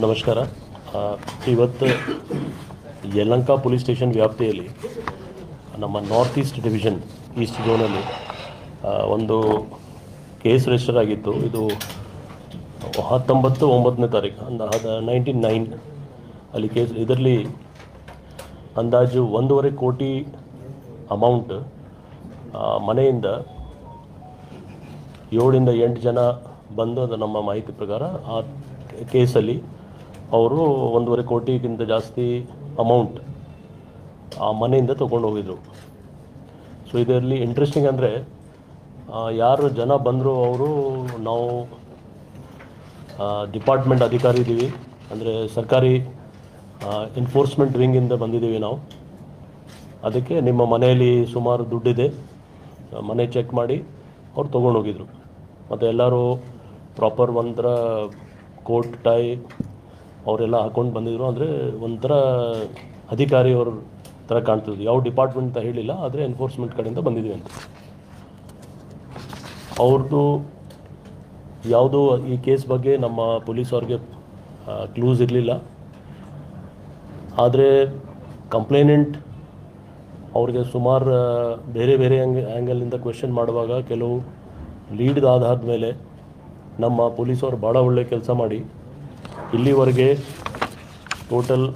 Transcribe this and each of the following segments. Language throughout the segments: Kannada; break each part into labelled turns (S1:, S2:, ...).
S1: ನಮಸ್ಕಾರ. ಇವತ್ತು ಯಲಹಂಕ ಪೊಲೀಸ್ ಸ್ಟೇಷನ್ ವ್ಯಾಪ್ತಿಯಲ್ಲಿ ನಮ್ಮ ನಾರ್ತ್ ಈಸ್ಟ್ ಡಿವಿಷನ್ ಈಸ್ಟ್ ಝೋನಲ್ಲಿ ಒಂದು ಕೇಸ್ ರಿಜಿಸ್ಟರ್ ಆಗಿತ್ತು. ಇದು 19/9 ತಾರೀಕು 1999 ಅಲ್ಲಿ ಕೇಸ್. ಇದರಲ್ಲಿ ಅಂದಾಜು 1.5 ಕೋಟಿ ಅಮೌಂಟ್ ಮನೆಯಿಂದ 7 ಇಂದ 8 ಜನ ಬಂದು, ಅದು ನಮ್ಮ ಮಾಹಿತಿ ಪ್ರಕಾರ ಆ ಕೇಸಲ್ಲಿ ಅವರು 1.5 ಕೋಟಿಗಿಂತ ಜಾಸ್ತಿ ಅಮೌಂಟ್ ಆ ಮನೆಯಿಂದ ತೊಗೊಂಡು ಹೋಗಿದ್ರು. ಸೊ ಇದರಲ್ಲಿ ಇಂಟ್ರೆಸ್ಟಿಂಗ್ ಅಂದರೆ ಯಾರು ಜನ ಬಂದರು ಅವರು ನಾವು ಡಿಪಾರ್ಟ್ಮೆಂಟ್ ಅಧಿಕಾರಿ ಇದ್ದೀವಿ, ಅಂದರೆ ಸರ್ಕಾರಿ ಎನ್ಫೋರ್ಸ್ಮೆಂಟ್ ವಿಂಗಿಂದ ಬಂದಿದ್ದೀವಿ ನಾವು. ಅದಕ್ಕೆ ನಿಮ್ಮ ಮನೆಯಲ್ಲಿ ಸುಮಾರು ದುಡ್ಡಿದೆ, ಮನೆ ಚೆಕ್ ಮಾಡಿ ಅವ್ರು ತೊಗೊಂಡೋಗಿದ್ರು. ಮತ್ತು ಎಲ್ಲರೂ ಪ್ರಾಪರ್ ಒಂಥರ ಕೋಟ್ ಟೈ ಅವರೆಲ್ಲ ಹಾಕ್ಕೊಂಡು ಬಂದಿದ್ರು. ಅಂದರೆ ಒಂಥರ ಅಧಿಕಾರಿ ಅವ್ರ ಥರ ಕಾಣ್ತಿದ್ರು. ಯಾವ ಡಿಪಾರ್ಟ್ಮೆಂಟ್ ಅಂತ ಹೇಳಿಲ್ಲ, ಆದರೆ ಎನ್ಫೋರ್ಸ್ಮೆಂಟ್ ಕಡೆಯಿಂದ ಬಂದಿದ್ವಿ ಅಂತ. ಅವ್ರದ್ದು ಯಾವುದೂ ಈ ಕೇಸ್ ಬಗ್ಗೆ ನಮ್ಮ ಪೊಲೀಸವ್ರಿಗೆ ಕ್ಲೂಸ್ ಇರಲಿಲ್ಲ. ಆದರೆ ಕಂಪ್ಲೇನೆಂಟ್ ಅವ್ರಿಗೆ ಸುಮಾರು ಬೇರೆ ಬೇರೆ ಆ್ಯಂಗಲಿಂದ ಕ್ವೆಶ್ಚನ್ ಮಾಡುವಾಗ ಕೆಲವು ಲೀಡ್ದ ಆಧಾರದ ಮೇಲೆ ನಮ್ಮ ಪೊಲೀಸವ್ರು ಭಾಳ ಒಳ್ಳೆಯ ಕೆಲಸ ಮಾಡಿ ಇಲ್ಲಿವರೆಗೆ ಟೋಟಲ್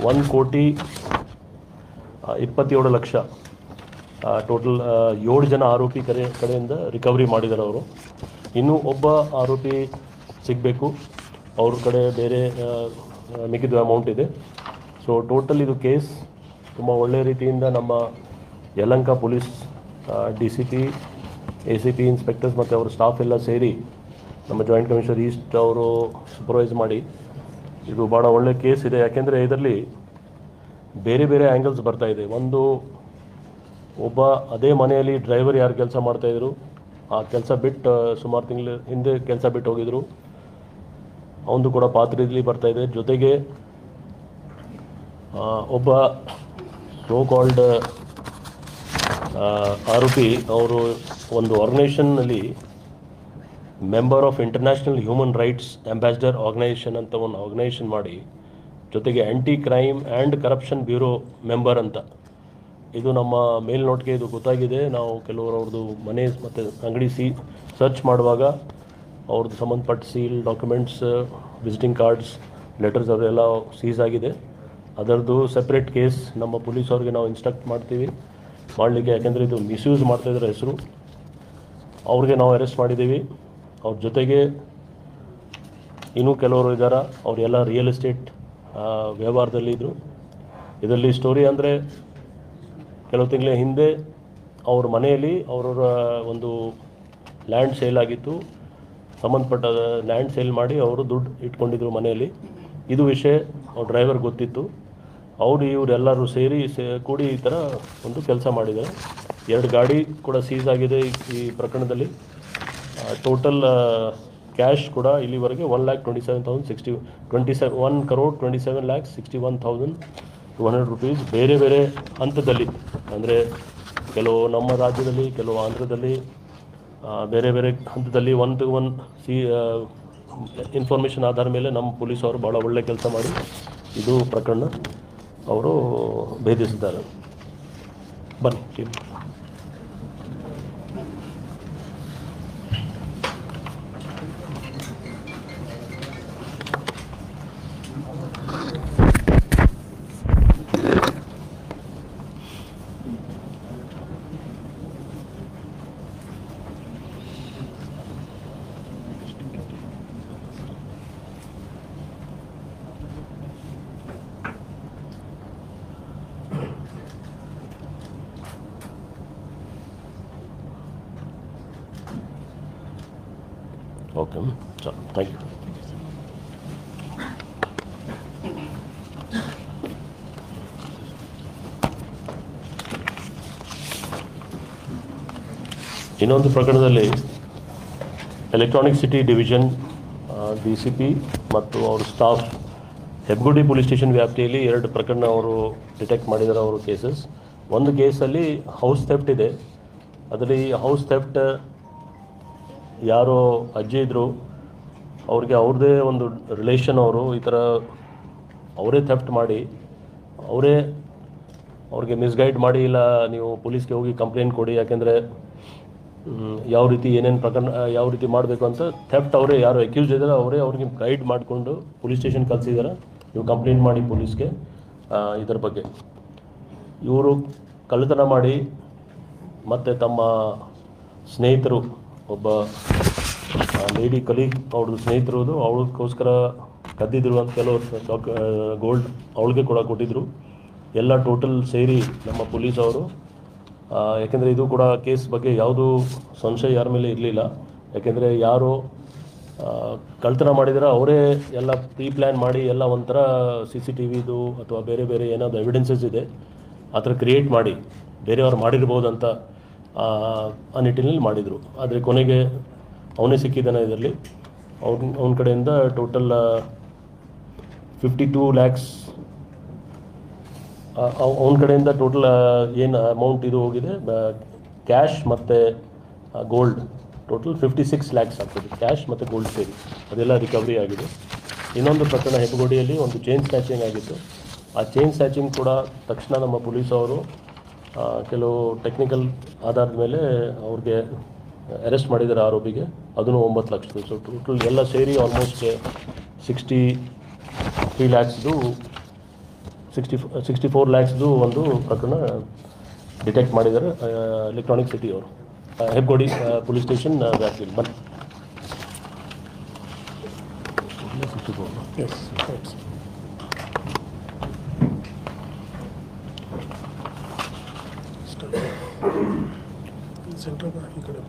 S1: 1,27,00,000 ಟೋಟಲ್ 7 ಜನ ಆರೋಪಿ ಕಡೆಯಿಂದ ರಿಕವರಿ ಮಾಡಿದ್ದಾರೆ ಅವರು. ಇನ್ನೂ ಒಬ್ಬ ಆರೋಪಿ ಸಿಗಬೇಕು, ಅವ್ರ ಕಡೆ ಬೇರೆ ಮಿಕ್ಕಿದ ಅಮೌಂಟ್ ಇದೆ. ಸೊ ಟೋಟಲ್ ಇದು ಕೇಸ್ ತುಂಬ ಒಳ್ಳೆಯ ರೀತಿಯಿಂದ ನಮ್ಮ Yelahanka police DCP, ACP, inspectors ಮತ್ತು ಅವ್ರ ಸ್ಟಾಫ್ ಎಲ್ಲ ಸೇರಿ ನಮ್ಮ ಜಾಯಿಂಟ್ ಕಮಿಷನರ್ ಈಸ್ಟ್ ಅವರು ಸೂಪರ್ವೈಸ್ ಮಾಡಿ ಇದು ಭಾಳ ಒಳ್ಳೆಯ ಕೇಸ್ ಇದೆ. ಯಾಕೆಂದರೆ ಇದರಲ್ಲಿ ಬೇರೆ ಬೇರೆ ಆ್ಯಂಗಲ್ಸ್ ಬರ್ತಾಯಿದೆ. ಒಂದು, ಒಬ್ಬ ಅದೇ ಮನೆಯಲ್ಲಿ ಡ್ರೈವರ್ ಯಾರು ಕೆಲಸ ಮಾಡ್ತಾಯಿದ್ರು, ಆ ಕೆಲಸ ಬಿಟ್ಟು ಸುಮಾರು ತಿಂಗಳ ಹಿಂದೆ ಕೆಲಸ ಬಿಟ್ಟು ಹೋಗಿದ್ರು, ಅವನದು ಕೂಡ ಪಾತ್ರ ಇಲ್ಲಿ ಬರ್ತಾಯಿದೆ. ಜೊತೆಗೆ ಒಬ್ಬ ಸೋ ಕಾಲ್ಡ್ ಆರೋಪಿ ಅವರು ಒಂದು ಆರ್ಗನೈಸೇಷನ್ನಲ್ಲಿ member of international human rights ambassador organisation ಅಂತ ಒಂದು ಆರ್ಗನೈಸೇಷನ್ ಮಾಡಿ, ಜೊತೆಗೆ anti crime and corruption bureau member ಅಂತ. ಇದು ನಮ್ಮ ಮೇಲ್ನೋಟಿಗೆ ಇದು ಗೊತ್ತಾಗಿದೆ. ನಾವು ಕೆಲವರು ಅವ್ರದ್ದು ಮನೆ ಮತ್ತು ಅಂಗಡಿ ಸರ್ಚ್ ಮಾಡುವಾಗ ಅವ್ರದ್ದು ಸಂಬಂಧಪಟ್ಟ seal documents, visiting cards, letters ಅವರೆಲ್ಲ ಸೀಸ್ ಆಗಿದೆ. ಅದರದ್ದು ಸೆಪ್ರೇಟ್ ಕೇಸ್ ನಮ್ಮ ಪೊಲೀಸವ್ರಿಗೆ ನಾವು ಇನ್ಸ್ಟ್ರಕ್ಟ್ ಮಾಡಲಿಕ್ಕೆ, ಯಾಕೆಂದರೆ ಇದು ಮಿಸ್ಯೂಸ್ ಮಾಡ್ತಾಯಿದ್ರೆ ಹೆಸರು. ಅವ್ರಿಗೆ ನಾವು ಅರೆಸ್ಟ್ ಮಾಡಿದ್ದೀವಿ. ಅವ್ರ ಜೊತೆಗೆ ಇನ್ನೂ ಕೆಲವರು ಇದ್ದಾರೆ, ಅವರೆಲ್ಲ ರಿಯಲ್ ಎಸ್ಟೇಟ್ ವ್ಯವಹಾರದಲ್ಲಿದ್ದರು. ಇದರಲ್ಲಿ ಸ್ಟೋರಿ ಅಂದರೆ, ಕೆಲವು ತಿಂಗಳ ಹಿಂದೆ ಅವ್ರ ಮನೆಯಲ್ಲಿ ಅವರ ಒಂದು ಲ್ಯಾಂಡ್ ಸೇಲ್ ಆಗಿತ್ತು. ಸಂಬಂಧಪಟ್ಟ ಲ್ಯಾಂಡ್ ಸೇಲ್ ಮಾಡಿ ಅವರು ದುಡ್ಡು ಇಟ್ಕೊಂಡಿದ್ರು ಮನೆಯಲ್ಲಿ. ಇದು ವಿಷಯ ಅವ್ರ ಡ್ರೈವರ್ ಗೊತ್ತಿತ್ತು. ಇವರೆಲ್ಲರೂ ಸೇರಿ ಕೂಡಿ ಈ ಥರ ಒಂದು ಕೆಲಸ ಮಾಡಿದ್ದಾರೆ. 2 ಗಾಡಿ ಕೂಡ ಸೀಸ್ ಆಗಿದೆ ಈ ಪ್ರಕರಣದಲ್ಲಿ. ಟೋಟಲ್ ಕ್ಯಾಶ್ ಕೂಡ ಇಲ್ಲಿವರೆಗೆ 1,27,61,200 ರೂಪೀಸ್ ಬೇರೆ ಬೇರೆ ಹಂತದಲ್ಲಿ, ಅಂದರೆ ಕೆಲವು ನಮ್ಮ ರಾಜ್ಯದಲ್ಲಿ, ಕೆಲವು ಆಂಧ್ರದಲ್ಲಿ, ಬೇರೆ ಬೇರೆ ಹಂತದಲ್ಲಿ ಒಂದು ಇನ್ಫಾರ್ಮೇಷನ್ ಆಧಾರ ಮೇಲೆ ನಮ್ಮ ಪೊಲೀಸವರು ಭಾಳ ಒಳ್ಳೆಯ ಕೆಲಸ ಮಾಡಿ ಇದು ಪ್ರಕರಣ ಅವರು ಭೇದಿಸಿದ್ದಾರೆ. ಬನ್ನಿ ಟೀಮ್. ಓಕೆ, ಚಲೋ, ಥ್ಯಾಂಕ್ ಯು. ಇನ್ನೊಂದು ಪ್ರಕರಣದಲ್ಲಿ ಎಲೆಕ್ಟ್ರಾನಿಕ್ ಸಿಟಿ ಡಿವಿಷನ್ DCP ಮತ್ತು ಅವ್ರ ಸ್ಟಾಫ್ ಹೆಬ್ಬಗುಡಿ ಪೊಲೀಸ್ ಸ್ಟೇಷನ್ ವ್ಯಾಪ್ತಿಯಲ್ಲಿ 2 ಪ್ರಕರಣ ಅವರು ಡಿಟೆಕ್ಟ್ ಮಾಡಿದ್ದಾರೆ. ಅವರು ಕೇಸಸ್, ಒಂದು ಕೇಸಲ್ಲಿ ಹೌಸ್ ಥೆಫ್ಟ್ ಇದೆ. ಅದರಲ್ಲಿ ಹೌಸ್ ಥೆಫ್ಟ್ ಯಾರೋ ಅಜ್ಜಿ ಇದ್ದರು, ಅವ್ರಿಗೆ ಅವ್ರದ್ದೇ ಒಂದು ರಿಲೇಷನ್ ಅವರು ಈ ಥರ ಅವರೇ ಥೆಫ್ಟ್ ಮಾಡಿ ಅವ್ರಿಗೆ ಮಿಸ್ಗೈಡ್ ಮಾಡಿ, ಇಲ್ಲ ನೀವು ಪೊಲೀಸ್ಗೆ ಹೋಗಿ ಕಂಪ್ಲೇಂಟ್ ಕೊಡಿ, ಯಾಕೆಂದರೆ ಯಾವ ರೀತಿ ಏನೇನು ಪ್ರಕರಣ ಯಾವ ರೀತಿ ಮಾಡಬೇಕು ಅಂತ ಥೆಫ್ಟ್ ಅವರೇ ಯಾರು ಅಕ್ಯೂಸ್ ಇದ್ದಾರೆ ಅವರೇ ಅವ್ರಿಗೆ ಗೈಡ್ ಮಾಡಿಕೊಂಡು ಪೊಲೀಸ್ ಸ್ಟೇಷನ್ ಕಳಿಸಿದ್ದಾರೆ, ನೀವು ಕಂಪ್ಲೇಂಟ್ ಮಾಡಿ ಪೊಲೀಸ್ಗೆ ಇದರ ಬಗ್ಗೆ. ಇವರು ಕಳ್ಳತನ ಮಾಡಿ ಮತ್ತು ತಮ್ಮ ಸ್ನೇಹಿತರು, ಒಬ್ಬ ಲೇಡಿ ಕಲೀಗ್ ಅವ್ರದ್ದು ಸ್ನೇಹಿತರದು ಅವಳಿಗೋಸ್ಕರ ಕದ್ದಿದ್ರು ಅಂತ ಕೆಲವರು ಗೋಲ್ಡ್ ಅವಳಿಗೆ ಕೂಡ ಕೊಟ್ಟಿದ್ದರು. ಎಲ್ಲ ಟೋಟಲ್ ಸೇರಿ ನಮ್ಮ ಪೊಲೀಸ್ ಅವರು, ಯಾಕೆಂದರೆ ಇದು ಕೂಡ ಕೇಸ್ ಬಗ್ಗೆ ಯಾವುದೂ ಸಂಶಯ ಯಾರ ಮೇಲೆ ಇರಲಿಲ್ಲ, ಯಾಕೆಂದರೆ ಯಾರು ಕಳ್ತನ ಮಾಡಿದರೆ ಅವರೇ ಎಲ್ಲ ಪ್ರೀ ಪ್ಲ್ಯಾನ್ ಮಾಡಿ ಎಲ್ಲ ಒಂಥರ CCTV ಅಥವಾ ಬೇರೆ ಬೇರೆ ಏನಾದರೂ ಎವಿಡೆನ್ಸಸ್ ಇದೆ ಆ ಥರ ಕ್ರಿಯೇಟ್ ಮಾಡಿ ಬೇರೆಯವ್ರು ಮಾಡಿರ್ಬೋದಂತ ಆ ನಿಟ್ಟಿನಲ್ಲಿ ಮಾಡಿದರು. ಆದರೆ ಕೊನೆಗೆ ಅವನೇ ಸಿಕ್ಕಿದ್ದಾನೆ ಇದರಲ್ಲಿ. ಅವನ ಕಡೆಯಿಂದ ಟೋಟಲ್ 52 lakhs ಅವನ ಕಡೆಯಿಂದ ಟೋಟಲ್ ಏನು ಅಮೌಂಟ್ ಇದು ಹೋಗಿದೆ ಕ್ಯಾಶ್ ಮತ್ತು ಗೋಲ್ಡ್ ಟೋಟಲ್ 56 lakhs ಆಗ್ತದೆ, ಕ್ಯಾಶ್ ಮತ್ತು ಗೋಲ್ಡ್ ಸೇರಿ ಅದೆಲ್ಲ ರಿಕವರಿ ಆಗಿದೆ. ಇನ್ನೊಂದು ಪ್ರಕರಣ ಹೆಬ್ಬಗೋಡಿಯಲ್ಲಿ ಒಂದು ಚೈನ್ ಸ್ನ್ಯಾಚಿಂಗ್ ಆಗಿತ್ತು. ಆ ಚೈನ್ ಸ್ನ್ಯಾಚಿಂಗ್ ಕೂಡ ತಕ್ಷಣ ನಮ್ಮ ಪೊಲೀಸ್ ಅವರು ಕೆಲವು ಟೆಕ್ನಿಕಲ್ ಆಧಾರದ ಮೇಲೆ ಅವ್ರಿಗೆ ಅರೆಸ್ಟ್ ಮಾಡಿದ್ದಾರೆ ಆರೋಪಿಗೆ, ಅದನ್ನು 9 ಲಕ್ಷ. ಸೊ ಟೋಟಲ್ ಎಲ್ಲ ಸೇರಿ ಆಲ್ಮೋಸ್ಟ್ 63 lakhsದು 64 lakhsದು ಒಂದು ಪ್ರಕರಣ ಡಿಟೆಕ್ಟ್ ಮಾಡಿದ್ದಾರೆ ಎಲೆಕ್ಟ್ರಾನಿಕ್ ಸಿಟಿ ಅವರು, ಹೆಬ್ಬಗೋಡಿ ಪೊಲೀಸ್ ಸ್ಟೇಷನ್ ವ್ಯಾಪ್ತಿಯಲ್ಲಿ. ಬನ್ನಿ.
S2: ಸೆಂಟ್ರಲ್ ಈ ಕಡೆ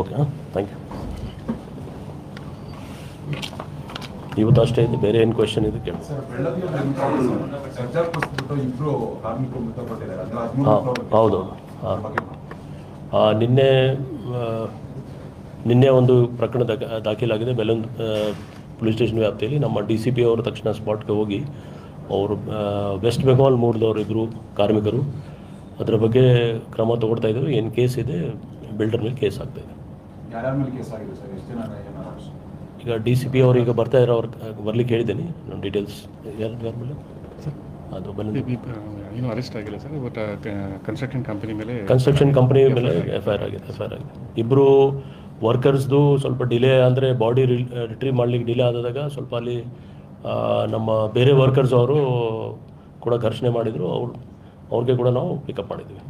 S1: ಓಕೆ, ಥ್ಯಾಂಕ್ ಯು. ಇವತ್ತು ಅಷ್ಟೇ ಇದೆ, ಬೇರೆ ಏನು ಕ್ವೆಶನ್ ಇದೆ ಕೇಳಿ. ಹೌದು, ನಿನ್ನೆ ಒಂದು ಪ್ರಕರಣ ದಾಖಲಾಗಿದೆ ಬೆಲೂನ್ ಪೊಲೀಸ್ ಸ್ಟೇಷನ್ ವ್ಯಾಪ್ತಿಯಲ್ಲಿ. ನಮ್ಮ DCP ಅವರು ತಕ್ಷಣ ಸ್ಪಾಟ್ಗೆ ಹೋಗಿ ಅವರು ವೆಸ್ಟ್ ಬೆಂಗಾಲ್ ಮೂಲದವರು ಇದ್ದರು ಕಾರ್ಮಿಕರು, ಅದರ ಬಗ್ಗೆ ಕ್ರಮ ತಗೊಳ್ತಾ ಇದ್ದಾರೆ. ಏನು ಕೇಸ್ ಇದೆ, ಬಿಲ್ಡರ್ ಮೇಲೆ ಕೇಸ್ ಆಗ್ತಾಯಿದೆ. ಈಗ DCP ಅವರು ಈಗ ಬರ್ತಾ ಇರೋ ಅವ್ರು ಬರ್ಲಿಕ್ಕೆ ಹೇಳಿದ್ದೀನಿ, ನಾನು ಡೀಟೇಲ್ಸ್ ಯಾರ ಮೇಲೆ ಅದು
S3: ಇನ್ನೂ ಅರೆಸ್ಟ್ ಆಗಿಲ್ಲ ಸರ್, ಬಟ್ ಕನ್ಸ್ಟ್ರಕ್ಷನ್ ಕಂಪನಿ ಮೇಲೆ
S1: FIR ಆಗಿದೆ. ಇಬ್ಬರು ವರ್ಕರ್ಸ್ದು ಸ್ವಲ್ಪ ಡಿಲೇ, ಅಂದರೆ ಬಾಡಿ ರಿಟ್ರೀವ್ ಮಾಡಲಿಕ್ಕೆ ಡಿಲೇ ಆದಾಗ ಸ್ವಲ್ಪ ಅಲ್ಲಿ ನಮ್ಮ ಬೇರೆ ವರ್ಕರ್ಸ್ ಅವರು ಕೂಡ ಘರ್ಷಣೆ ಮಾಡಿದರು, ಅವ್ರಿಗೆ ಕೂಡ ನಾವು ಪಿಕಪ್ ಮಾಡಿದ್ವಿ.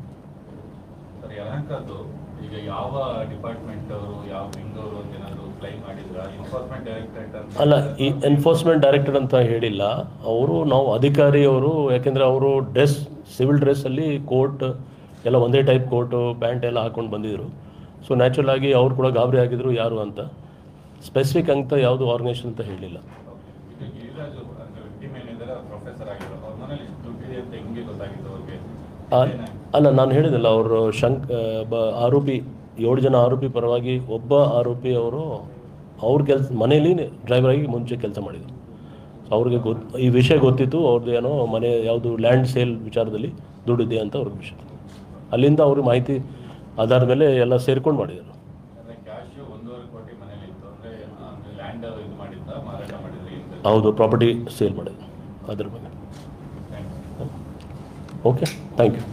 S4: ಈಗ ಯಾವ ಡಿಪಾರ್ಟ್ಮೆಂಟ್ ಅವರು, ಯಾವ ವಿಂಗ್ ಅವರು ಅಂತ ಏನಾದರೂ ಕ್ಲೈಮ್ ಮಾಡಿದ್ರಾ? ಎನ್ಫೋರ್ಸ್ಮೆಂಟ್ ಡೈರೆಕ್ಟರೇಟ್
S1: ಅಲ್ಲ, ಈ ಎನ್ಫೋರ್ಸ್ಮೆಂಟ್ ಡೈರೆಕ್ಟರ್ ಅಂತ ಹೇಳಿಲ್ಲ ಅವರು, ನಾವು ಅಧಿಕಾರಿಯವರು. ಯಾಕೆಂದರೆ ಅವರು ಸಿವಿಲ್ ಡ್ರೆಸ್ಸಲ್ಲಿ ಕೋಟ್ ಎಲ್ಲ ಒಂದೇ ಟೈಪ್ ಕೋಟು ಪ್ಯಾಂಟ್ ಎಲ್ಲ ಹಾಕ್ಕೊಂಡು ಬಂದಿದ್ದರು. ಸೊ ನ್ಯಾಚುರಲ್ ಆಗಿ ಅವ್ರು ಕೂಡ ಗಾಬರಿ ಆಗಿದ್ರು ಯಾರು ಅಂತ. ಸ್ಪೆಸಿಫಿಕ್ ಅಂತ ಯಾವುದು ಆರ್ಗನೈಸೇಷನ್ ಅಂತ ಹೇಳಲಿಲ್ಲ. ಅಲ್ಲ, ನಾನು ಹೇಳಿದಲ್ಲ, ಅವರು ಆರೋಪಿ 7 ಜನ ಆರೋಪಿ ಪರವಾಗಿ ಒಬ್ಬ ಆರೋಪಿ ಅವರು ಮನೆಯಲ್ಲಿ ಡ್ರೈವರ್ ಆಗಿ ಮುಂಚೆ ಕೆಲಸ ಮಾಡಿದರು. ಅವ್ರಿಗೆ ಈ ವಿಷಯ ಗೊತ್ತಿತ್ತು, ಅವ್ರದ್ದು ಏನೋ ಮನೆ ಯಾವುದು ಲ್ಯಾಂಡ್ ಸೇಲ್ ವಿಚಾರದಲ್ಲಿ ದುಡ್ಡಿದೆ ಅಂತ ಅವ್ರಿಗೆ ವಿಷಯ. ಅಲ್ಲಿಂದ ಅವ್ರಿಗೆ ಮಾಹಿತಿ ಆಧಾರದ ಮೇಲೆ ಎಲ್ಲ ಸೇರ್ಕೊಂಡು ಮಾಡಿದರು. ಹೌದು, ಪ್ರಾಪರ್ಟಿ ಸೇಲ್ ಮಾಡಿದ್ರು ಅದ್ರ ಬಗ್ಗೆ. Okay, thank you.